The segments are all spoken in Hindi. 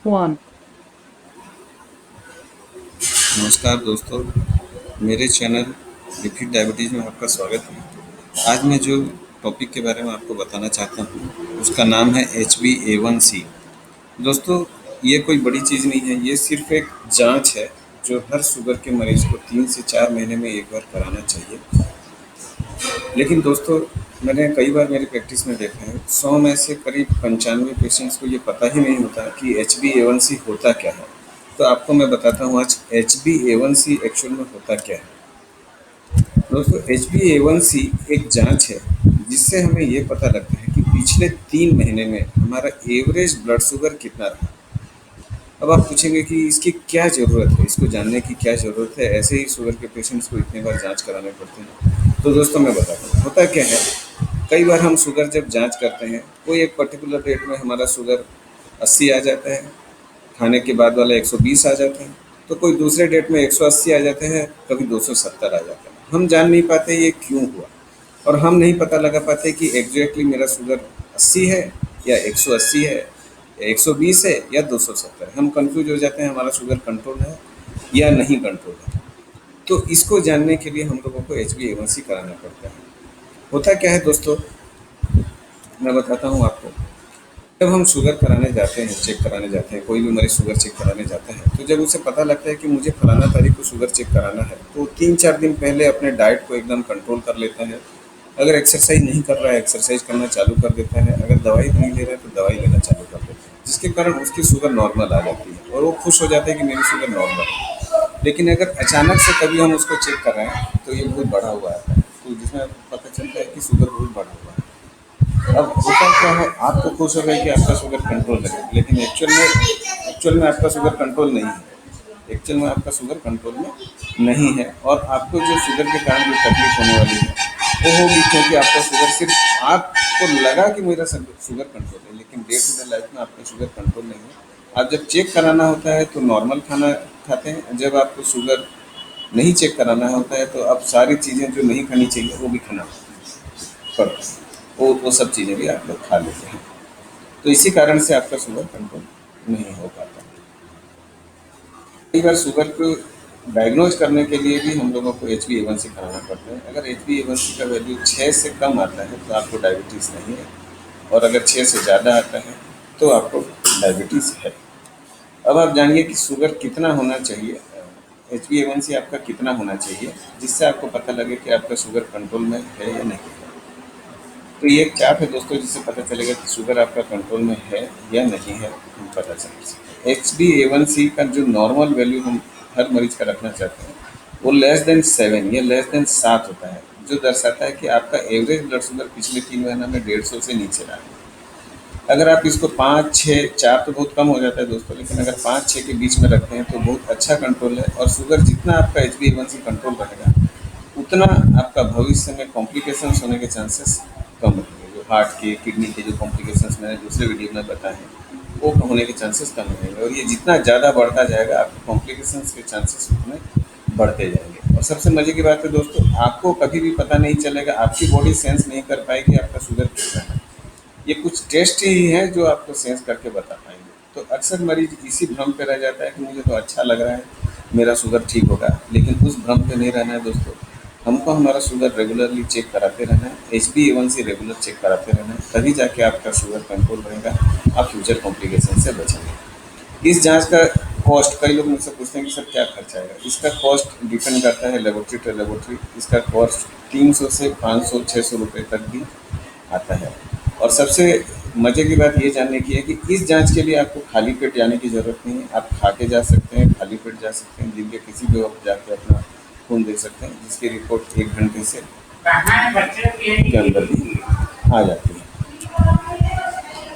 one. नमस्कार दोस्तों, मेरे चैनल रिपीट डायबिटीज़ में आपका स्वागत है। आज मैं जो टॉपिक के बारे में आपको बताना चाहता हूँ उसका नाम है HbA1c। दोस्तों, ये कोई बड़ी चीज़ नहीं है, ये सिर्फ एक जांच है जो हर शुगर के मरीज को 3 से 4 महीने में एक बार कराना चाहिए। लेकिन दोस्तों, मैंने कई बार मेरी प्रैक्टिस में देखा है 100 में से करीब 95 पेशेंट्स को ये पता ही नहीं होता कि HbA1c होता क्या है। तो आपको मैं बताता हूँ आज HbA1c एक्चुअल में होता क्या है। दोस्तों, HbA1c एक जांच है जिससे हमें ये पता लगता है कि पिछले 3 महीने में हमारा एवरेज ब्लड शुगर कितना रहा। अब आप पूछेंगे कि इसकी क्या ज़रूरत है, इसको जानने की क्या ज़रूरत है, ऐसे ही शुगर के पेशेंट्स को इतनी बार जांच कराने पड़ते हैं। तो दोस्तों, मैं बताता हूँ होता क्या है। कई बार हम शुगर जब जांच करते हैं, कोई एक पर्टिकुलर डेट में हमारा शुगर 80 आ जाता है, खाने के बाद वाला 120 आ जाते हैं, तो कोई दूसरे डेट में 180 आ जाते हैं, कभी 270 आ जाते हैं। हम जान नहीं पाते ये क्यों हुआ, और हम नहीं पता लगा पाते कि एग्जैक्टली मेरा शुगर 80 है या 180 है या 120 है या 270 है। हम कंफ्यूज हो जाते हैं हमारा शुगर कंट्रोल है या नहीं कंट्रोल है। तो इसको जानने के लिए हम लोगों को HbA1c कराना पड़ता है। होता क्या है दोस्तों, मैं बताता हूँ आपको। जब हम शुगर कराने जाते हैं, चेक कराने जाते हैं, कोई भी मरीज शुगर चेक कराने जाता है, तो जब उसे पता लगता है कि मुझे फलाना तारीख को शुगर चेक कराना है, तो 3-4 दिन पहले अपने डाइट को एकदम कंट्रोल कर लेता है। अगर एक्सरसाइज नहीं कर रहा है, एक्सरसाइज करना चालू कर देता है। अगर दवाई नहीं ले रहा है, तो दवाई लेना चालू कर देता है, जिसके कारण उसकी शुगर नॉर्मल आ जाती है और वो खुश हो जाता है कि मेरी शुगर नॉर्मल है। लेकिन अगर अचानक से कभी हम उसको चेक कर रहे हैं, तो ये बहुत बढ़ा हुआ आता है, तो जिसमें पता चलता है कि शुगर बहुत बढ़ा हुआ है। अब होता क्या है, आपको खुश हो गया कि आपका शुगर कंट्रोल है, लेकिन एक्चुअल में आपका शुगर कंट्रोल नहीं है। एक्चुअल में आपका शुगर कंट्रोल में नहीं है, और आपको जो शुगर के कारण जो तकलीफ होने वाली है वो होगी, क्योंकि आपका शुगर सिर्फ आपको लगा कि मेरा शुगर कंट्रोल है, लेकिन डे टू डे लाइफ में आपका शुगर कंट्रोल नहीं है। आप जब चेक कराना होता है तो नॉर्मल खाना खाते हैं, जब आपको शुगर नहीं चेक कराना होता है तो आप सारी चीज़ें जो नहीं खानी चाहिए वो भी खाना पड़ता है। वो सब चीज़ें भी आप लोग खा लेते हैं, तो इसी कारण से आपका शुगर कंट्रोल नहीं हो पाता। कई बार शुगर को डायग्नोज करने के लिए भी हम लोगों को HbA1c कराना पड़ता है। अगर HbA1c का वैल्यू 6 से कम आता है तो आपको डायबिटीज़ नहीं है, और अगर 6 से ज़्यादा आता है तो आपको डायबिटीज़ है। अब आप जानिए कि शुगर कितना होना चाहिए, HbA1c आपका कितना होना चाहिए, जिससे आपको पता लगे कि आपका शुगर कंट्रोल में है या नहीं है। तो ये एक चार्ट है दोस्तों, जिससे पता चलेगा कि शुगर आपका कंट्रोल में है या नहीं है, हम पता चल सकता है। HbA1c का जो नॉर्मल वैल्यू हम हर मरीज का रखना चाहते हैं, वो <7 या <7 होता है, जो दर्शाता है कि आपका एवरेज ब्लड शुगर पिछले 3 महीना में 150 से नीचे रहा है। अगर आप इसको 5, 6, 4 तो बहुत कम हो जाता है दोस्तों, लेकिन अगर 5, 6 के बीच में रखते हैं तो बहुत अच्छा कंट्रोल है। और शुगर जितना आपका HbA1c कंट्रोल रहेगा, उतना आपका भविष्य में कॉम्प्लिकेशंस होने के चांसेस कम रहेंगे। जो हार्ट के, किडनी के जो कॉम्प्लिकेशंस मैंने दूसरे वीडियो में बताए हैं, वो होने के चांसेस कम रहेंगे। और ये जितना ज़्यादा बढ़ता जाएगा, आपके कॉम्प्लिकेशंस के चांसेस उतने बढ़ते जाएंगे। और सबसे मज़े की बात है दोस्तों, आपको कभी भी पता नहीं चलेगा, आपकी बॉडी सेंस नहीं कर पाएगी आपका शुगर कितना है। ये कुछ टेस्ट ही है जो आपको सेंस करके बता पाएंगे। तो अक्सर मरीज इसी भ्रम पे रह जाता है कि मुझे तो अच्छा लग रहा है, मेरा शुगर ठीक होगा, लेकिन उस भ्रम पे नहीं रहना है दोस्तों। हमको हमारा शुगर रेगुलरली चेक कराते रहना है, HbA1c रेगुलर चेक कराते रहना है, तभी जाके आपका शुगर कंट्रोल रहेगा, आप फ्यूचर कॉम्प्लिकेशन से बचेंगे। इस जांच का कॉस्ट, कई लोग मुझसे पूछते हैं कि सर क्या खर्चा आएगा। इसका कॉस्ट डिपेंड करता है लेबोरेटरी टू लेबोरेटरी। इसका कॉस्ट 300 से 500, 600 रुपये तक भी आता है। और सबसे मज़े की बात ये जानने की है कि इस जांच के लिए आपको खाली पेट जाने की ज़रूरत नहीं है। आप खा के जा सकते हैं, खाली पेट जा सकते हैं, दिन के किसी भी वक्त जाके अपना खून दे सकते हैं, जिसकी रिपोर्ट 1 घंटे से के अंदर भी आ जाती है।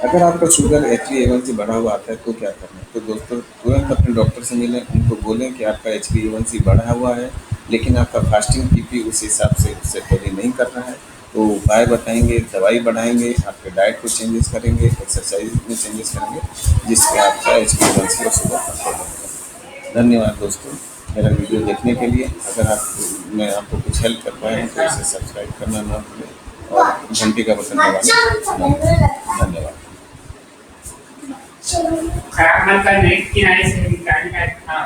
अगर आपका शुगर HbA1c बढ़ा हुआ आता है तो क्या करना है? तो दोस्तों, तुरंत अपने डॉक्टर से मिलें, उनको बोलें कि आपका HbA1c बढ़ा हुआ है, लेकिन आपका फास्टिंग PP उस हिसाब से उससे पहले नहीं कर रहा है। तो उपाय बताएंगे, दवाई बढ़ाएंगे, आपके डाइट को चेंजेस करेंगे, एक्सरसाइज में चेंजेस करेंगे, जिससे आपका HbA1c और शुगर कंट्रोल रहेगा। धन्यवाद दोस्तों, मेरा वीडियो देखने के लिए। अगर मैं आपको कुछ हेल्प कर पाया हूँ तो इसे सब्सक्राइब करना ना भूलें और घंटी का बटन दबाना ना भूलें। धन्यवाद। खराब माल का नहीं किनारे से निकालने का। हाँ